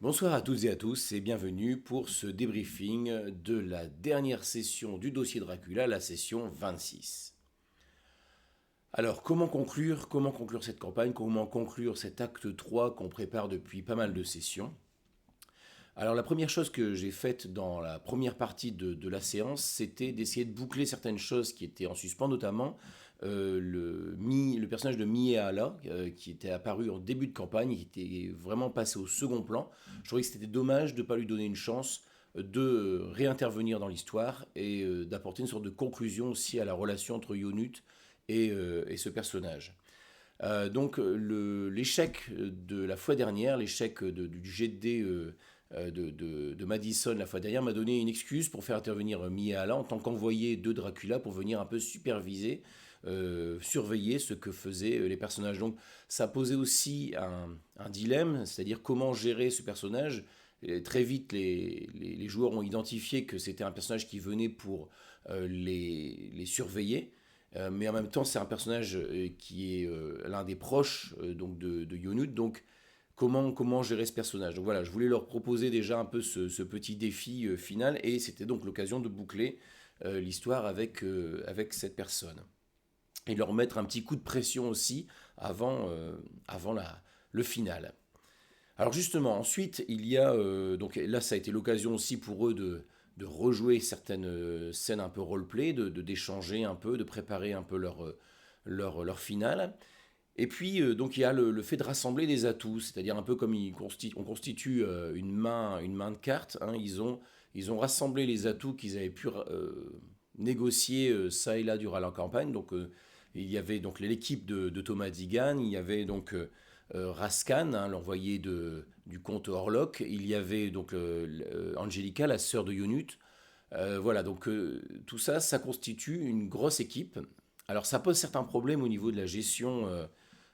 Bonsoir à toutes et à tous et bienvenue pour ce débriefing de la dernière session du dossier Dracula, la session 26. Alors, comment conclure cette campagne, comment conclure cet acte 3 qu'on prépare depuis pas mal de sessions? Alors, la première chose que j'ai faite dans la première partie de la séance, c'était d'essayer de boucler certaines choses qui étaient en suspens, notamment le personnage de Miéala, qui était apparu en début de campagne et qui était vraiment passé au second plan. Je trouvais que c'était dommage de ne pas lui donner une chance de réintervenir dans l'histoire et d'apporter une sorte de conclusion aussi à la relation entre Yonut et ce personnage. L'échec de la fois dernière, l'échec du jet de dés de Madison la fois dernière m'a donné une excuse pour faire intervenir Miala en tant qu'envoyé de Dracula pour venir un peu superviser, surveiller ce que faisaient les personnages. Donc ça posait aussi un dilemme, c'est-à-dire comment gérer ce personnage. Et très vite, les joueurs ont identifié que c'était un personnage qui venait pour les surveiller. Mais en même temps, c'est un personnage qui est l'un des proches donc de Yonut. Donc, comment gérer ce personnage? Donc voilà, je voulais leur proposer déjà un peu ce petit défi final. Et c'était donc l'occasion de boucler l'histoire avec cette personne. Et leur mettre un petit coup de pression aussi avant le final. Alors justement, ensuite, il y a... donc là, ça a été l'occasion aussi pour eux de rejouer certaines scènes un peu roleplay, d'échanger un peu, de préparer un peu leur finale. Et puis, donc, il y a le fait de rassembler des atouts, c'est-à-dire un peu comme on constitue une main de cartes. Hein, ils ont rassemblé les atouts qu'ils avaient pu négocier ça et là durant la campagne. Donc, il y avait donc l'équipe de Thomas Digan, il y avait donc Raskan, hein, l'envoyé du comte Orlok, il y avait donc Angelica, la sœur de Yonut. Voilà, donc tout ça, ça constitue une grosse équipe. Alors ça pose certains problèmes au niveau de la gestion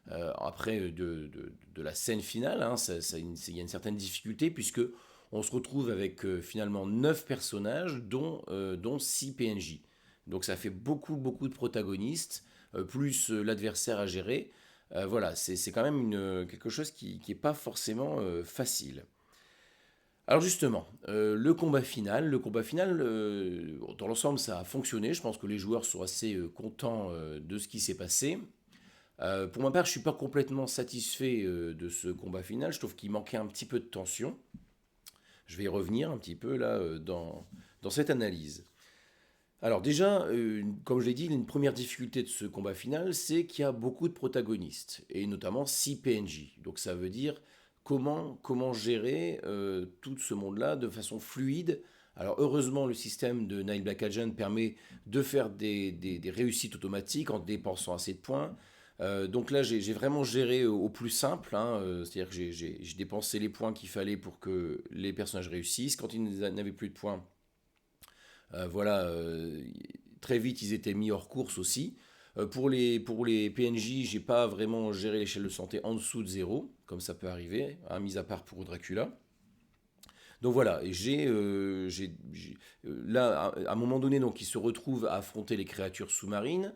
après de la scène finale. Hein, il y a une certaine difficulté puisque on se retrouve avec finalement 9 personnages, dont 6 PNJ. Donc ça fait beaucoup de protagonistes, plus l'adversaire à gérer. Voilà, c'est quand même quelque chose qui n'est pas forcément facile. Alors justement, le combat final, dans l'ensemble, ça a fonctionné. Je pense que les joueurs sont assez contents de ce qui s'est passé. Pour ma part, je ne suis pas complètement satisfait de ce combat final. Je trouve qu'il manquait un petit peu de tension. Je vais y revenir un petit peu là dans cette analyse. Alors déjà, comme je l'ai dit, une première difficulté de ce combat final, c'est qu'il y a beaucoup de protagonistes, et notamment 6 PNJ. Donc ça veut dire comment gérer tout ce monde-là de façon fluide. Alors heureusement, le système de Nile Black Agent permet de faire des réussites automatiques en dépensant assez de points. Donc là, j'ai vraiment géré au plus simple, hein, c'est-à-dire que j'ai dépensé les points qu'il fallait pour que les personnages réussissent. Quand ils n'avaient plus de points, voilà, très vite ils étaient mis hors course aussi. Pour les PNJ, j'ai pas vraiment géré l'échelle de santé en dessous de zéro, comme ça peut arriver, hein, mis à part pour Dracula. Donc voilà, et là, à un moment donné, donc, il se retrouve à affronter les créatures sous-marines.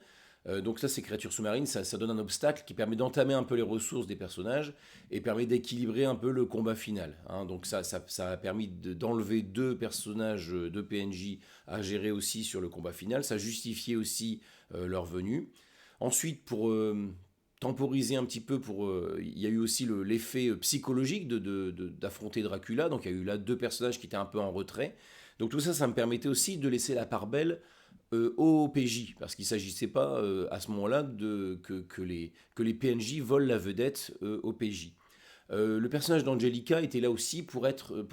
Donc ça, ces créatures sous-marines, ça donne un obstacle qui permet d'entamer un peu les ressources des personnages et permet d'équilibrer un peu le combat final. Hein. Donc ça a permis d'enlever deux personnages, deux PNJ à gérer aussi sur le combat final. Ça justifiait aussi leur venue. Ensuite, pour temporiser un petit peu, il y a eu aussi l'effet psychologique d'affronter Dracula. Donc il y a eu là deux personnages qui étaient un peu en retrait. Donc tout ça, ça me permettait aussi de laisser la part belle au PJ, parce qu'il ne s'agissait pas à ce moment-là que les PNJ volent la vedette au PJ. Le personnage d'Angelica était là aussi pour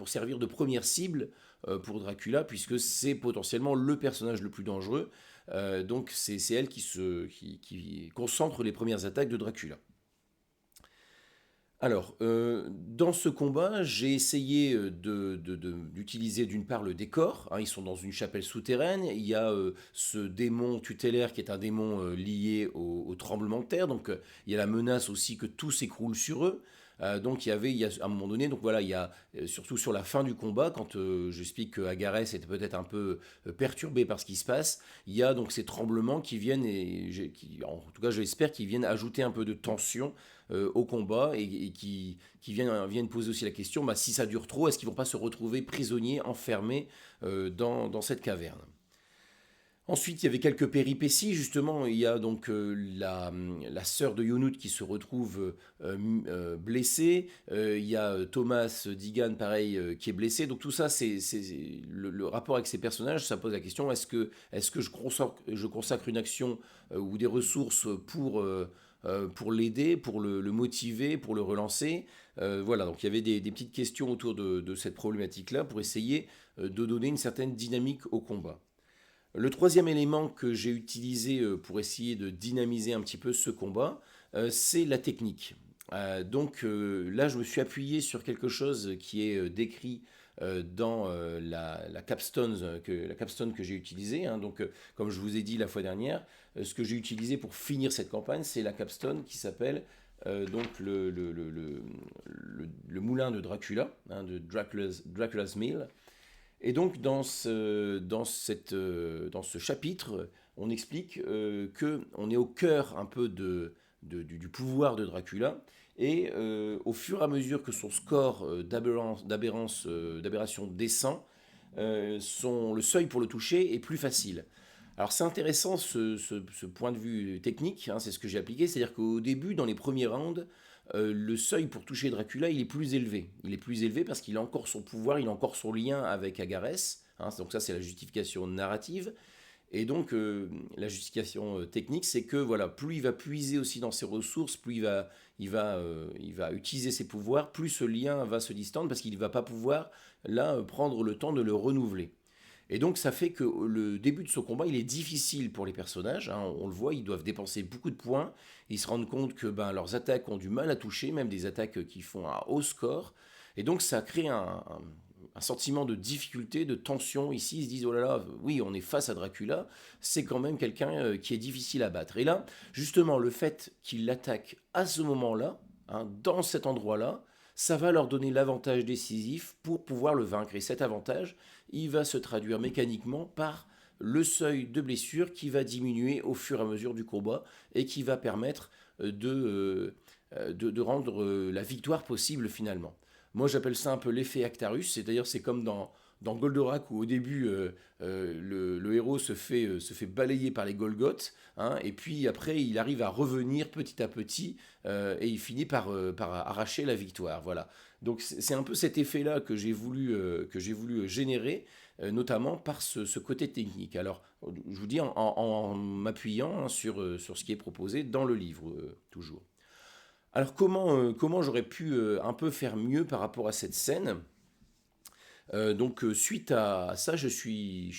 servir de première cible pour Dracula, puisque c'est potentiellement le personnage le plus dangereux. Donc c'est elle qui concentre les premières attaques de Dracula. Alors, dans ce combat, j'ai essayé d'utiliser d'une part le décor. Hein, ils sont dans une chapelle souterraine. Il y a ce démon tutélaire qui est un démon lié au tremblement de terre. Donc, il y a la menace aussi que tout s'écroule sur eux. Donc, il y a à un moment donné, donc voilà, il y a surtout sur la fin du combat, quand j'explique que Agarès était peut-être un peu perturbé par ce qui se passe, il y a donc ces tremblements qui viennent en tout cas, je l'espère, qu'ils viennent ajouter un peu de tension au combat et qui viennent poser aussi la question, bah, si ça dure trop, est-ce qu'ils vont pas se retrouver prisonniers, enfermés dans cette caverne. Ensuite, il y avait quelques péripéties, justement. Il y a donc la sœur de Yonut qui se retrouve blessée. Il y a Thomas Digan, pareil, qui est blessé. Donc tout ça, c'est le rapport avec ces personnages, ça pose la question, est-ce que je consacre une action ou des ressources pour l'aider, pour le motiver, pour le relancer. Voilà, donc il y avait des petites questions autour de cette problématique-là pour essayer de donner une certaine dynamique au combat. Le troisième élément que j'ai utilisé pour essayer de dynamiser un petit peu ce combat, c'est la technique. Là, je me suis appuyé sur quelque chose qui est décrit dans la capstone que j'ai utilisée. Hein. Comme je vous ai dit la fois dernière, ce que j'ai utilisé pour finir cette campagne, c'est la capstone qui s'appelle le moulin de Dracula, hein, de Dracula's Mill. Et donc dans ce chapitre, on explique qu'on est au cœur un peu du pouvoir de Dracula, et au fur et à mesure que son score d'aberration descend, le seuil pour le toucher est plus facile. Alors c'est intéressant ce point de vue technique, hein, c'est ce que j'ai appliqué, c'est-à-dire qu'au début, dans les premiers rounds, le seuil pour toucher Dracula, il est plus élevé. Il est plus élevé parce qu'il a encore son pouvoir, il a encore son lien avec Agarès. Hein, donc ça, c'est la justification narrative. Et donc, la justification technique, c'est que voilà, plus il va puiser aussi dans ses ressources, plus il va utiliser ses pouvoirs, plus ce lien va se distendre parce qu'il ne va pas pouvoir, là, prendre le temps de le renouveler. Et donc ça fait que le début de ce combat, il est difficile pour les personnages, hein, on le voit, ils doivent dépenser beaucoup de points, ils se rendent compte que leurs attaques ont du mal à toucher, même des attaques qui font un haut score, et donc ça crée un sentiment de difficulté, de tension. Ici, ils se disent, oh là là, oui, on est face à Dracula, c'est quand même quelqu'un qui est difficile à battre. Et là, justement, le fait qu'il l'attaque à ce moment-là, hein, dans cet endroit-là, ça va leur donner l'avantage décisif pour pouvoir le vaincre. Et cet avantage, il va se traduire mécaniquement par le seuil de blessure qui va diminuer au fur et à mesure du combat et qui va permettre de rendre la victoire possible finalement. Moi j'appelle ça un peu l'effet Actarus, c'est-à-dire c'est comme dans Goldorak où au début le héros se fait balayer par les Golgoths, hein, et puis après il arrive à revenir petit à petit et il finit par arracher la victoire. Voilà. Donc c'est un peu cet effet-là que j'ai voulu générer, notamment par ce côté technique. Alors je vous dis en m'appuyant, hein, sur ce qui est proposé dans le livre, toujours. Alors comment j'aurais pu un peu faire mieux par rapport à cette scène. Suite à ça, je suis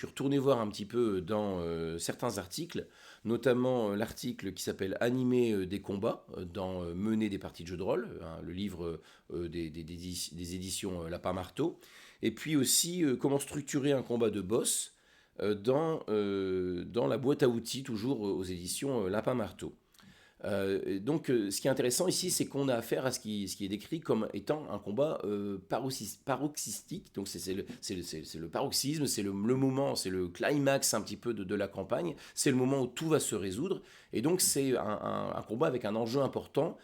retourné voir un petit peu dans certains articles, notamment l'article qui s'appelle Animé des combats dans Mener des parties de jeux de rôle, hein, le livre des éditions Lapin Marteau, et puis aussi comment structurer un combat de boss dans la boîte à outils, toujours aux éditions Lapin Marteau. Ce qui est intéressant ici, c'est qu'on a affaire à ce qui est décrit comme étant un combat paroxystique. Donc c'est le paroxysme, c'est le moment, c'est le climax un petit peu de la campagne. C'est le moment où tout va se résoudre. Et donc c'est un combat avec un enjeu important.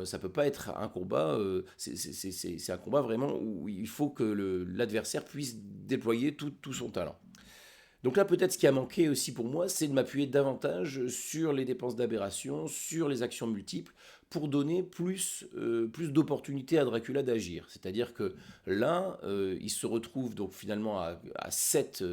Ça peut pas être un combat. C'est un combat vraiment où il faut que l'adversaire puisse déployer tout son talent. Donc là, peut-être ce qui a manqué aussi pour moi, c'est de m'appuyer davantage sur les dépenses d'aberration, sur les actions multiples, pour donner plus d'opportunités à Dracula d'agir. C'est-à-dire que là, il se retrouve donc finalement à 7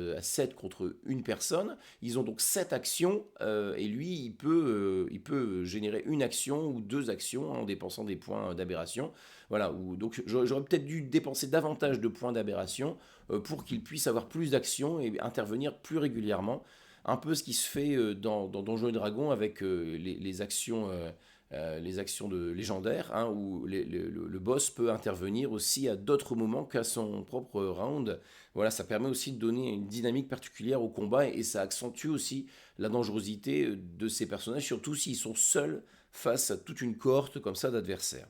contre une personne. Ils ont donc 7 actions, et lui, il peut générer une action ou deux actions en dépensant des points d'aberration. Voilà, donc j'aurais peut-être dû dépenser davantage de points d'aberration pour qu'il puisse avoir plus d'actions et intervenir plus régulièrement. Un peu ce qui se fait dans Donjons et Dragons avec les actions de légendaires, hein, où le boss peut intervenir aussi à d'autres moments qu'à son propre round. Voilà, ça permet aussi de donner une dynamique particulière au combat et ça accentue aussi la dangerosité de ces personnages, surtout s'ils sont seuls face à toute une cohorte comme ça d'adversaires.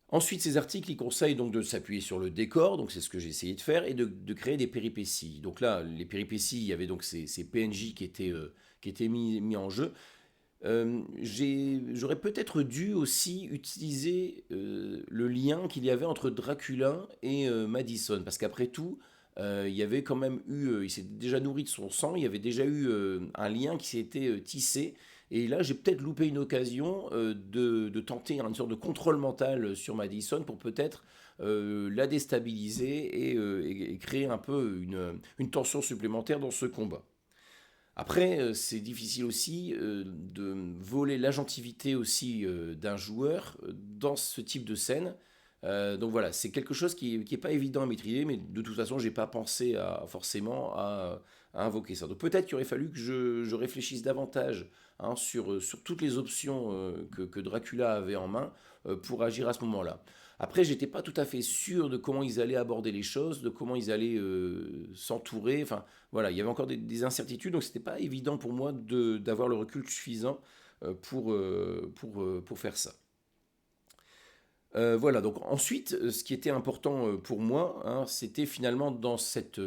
Ensuite, ces articles, ils conseillent donc de s'appuyer sur le décor, donc c'est ce que j'ai essayé de faire, et de créer des péripéties. Donc là, les péripéties, il y avait donc ces PNJ qui étaient mis en jeu. J'aurais peut-être dû aussi utiliser le lien qu'il y avait entre Dracula et Madison, parce qu'après tout, il y avait quand même eu, il s'est déjà nourri de son sang, il y avait déjà eu un lien qui s'était tissé, et là j'ai peut-être loupé une occasion de tenter une sorte de contrôle mental sur Madison pour peut-être la déstabiliser et créer un peu une tension supplémentaire dans ce combat. Après, c'est difficile aussi de voler l'agentivité aussi d'un joueur dans ce type de scène. Donc voilà, c'est quelque chose qui est pas évident à maîtriser, mais de toute façon, j'ai pas pensé forcément à invoquer ça. Donc peut-être qu'il aurait fallu que je réfléchisse davantage sur toutes les options que Dracula avait en main pour agir à ce moment-là. Après, j'étais pas tout à fait sûr de comment ils allaient aborder les choses, de comment ils allaient s'entourer. Enfin, voilà, il y avait encore des incertitudes, donc c'était pas évident pour moi d'avoir le recul suffisant pour faire ça. Voilà, donc ensuite, ce qui était important pour moi, c'était finalement dans cette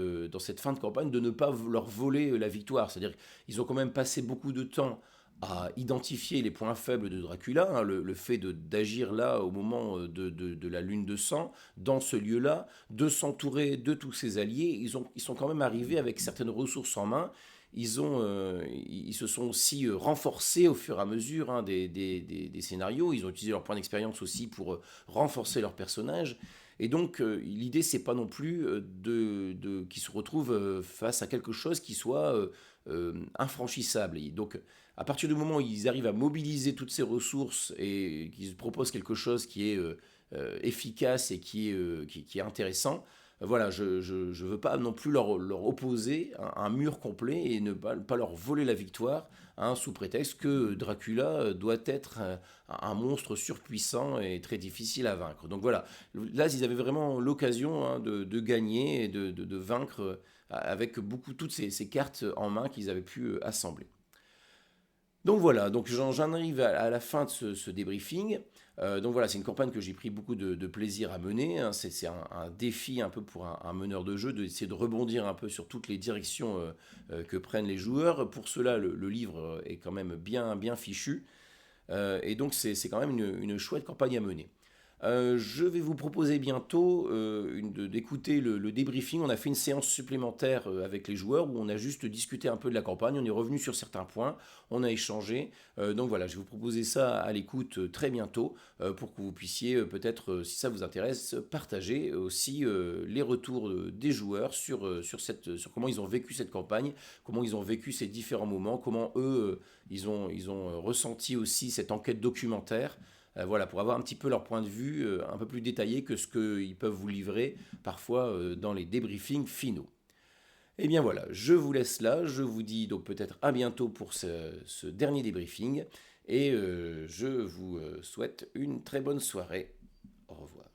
fin de campagne de ne pas leur voler la victoire. C'est-à-dire qu'ils ont quand même passé beaucoup de temps à identifier les points faibles de Dracula, le fait d'agir là au moment de la lune de sang, dans ce lieu-là, de s'entourer de tous ses alliés. Ils sont quand même arrivés avec certaines ressources en main. Ils se sont aussi renforcés au fur et à mesure des scénarios. Ils ont utilisé leur point d'expérience aussi pour renforcer leurs personnages. Et donc, l'idée, c'est pas non plus qu'ils se retrouvent face à quelque chose qui soit infranchissable. Et donc, à partir du moment où ils arrivent à mobiliser toutes ces ressources et qu'ils proposent quelque chose qui est efficace et qui est intéressant, voilà, je veux pas non plus leur opposer un mur complet et ne pas leur voler la victoire sous prétexte que Dracula doit être un monstre surpuissant et très difficile à vaincre. Donc voilà, là ils avaient vraiment l'occasion de gagner et de vaincre avec toutes ces cartes en main qu'ils avaient pu assembler. Donc voilà, donc j'en arrive à la fin de ce débriefing. Donc voilà, c'est une campagne que j'ai pris beaucoup de plaisir à mener, hein. C'est un défi un peu pour un meneur de jeu d'essayer de rebondir un peu sur toutes les directions que prennent les joueurs. Pour cela, le livre est quand même bien fichu. Et donc c'est quand même une chouette campagne à mener. Je vais vous proposer bientôt d'écouter le débriefing. On a fait une séance supplémentaire avec les joueurs où on a juste discuté un peu de la campagne. On est revenu sur certains points, on a échangé. Donc voilà, je vais vous proposer ça à l'écoute très bientôt pour que vous puissiez peut-être, si ça vous intéresse, partager aussi les retours des joueurs sur comment ils ont vécu cette campagne, comment ils ont vécu ces différents moments, comment eux, ils ont ressenti aussi cette enquête documentaire. Voilà, pour avoir un petit peu leur point de vue un peu plus détaillé que ce qu'ils peuvent vous livrer parfois dans les débriefings finaux. Et bien voilà, je vous laisse là, je vous dis donc peut-être à bientôt pour ce dernier débriefing et je vous souhaite une très bonne soirée. Au revoir.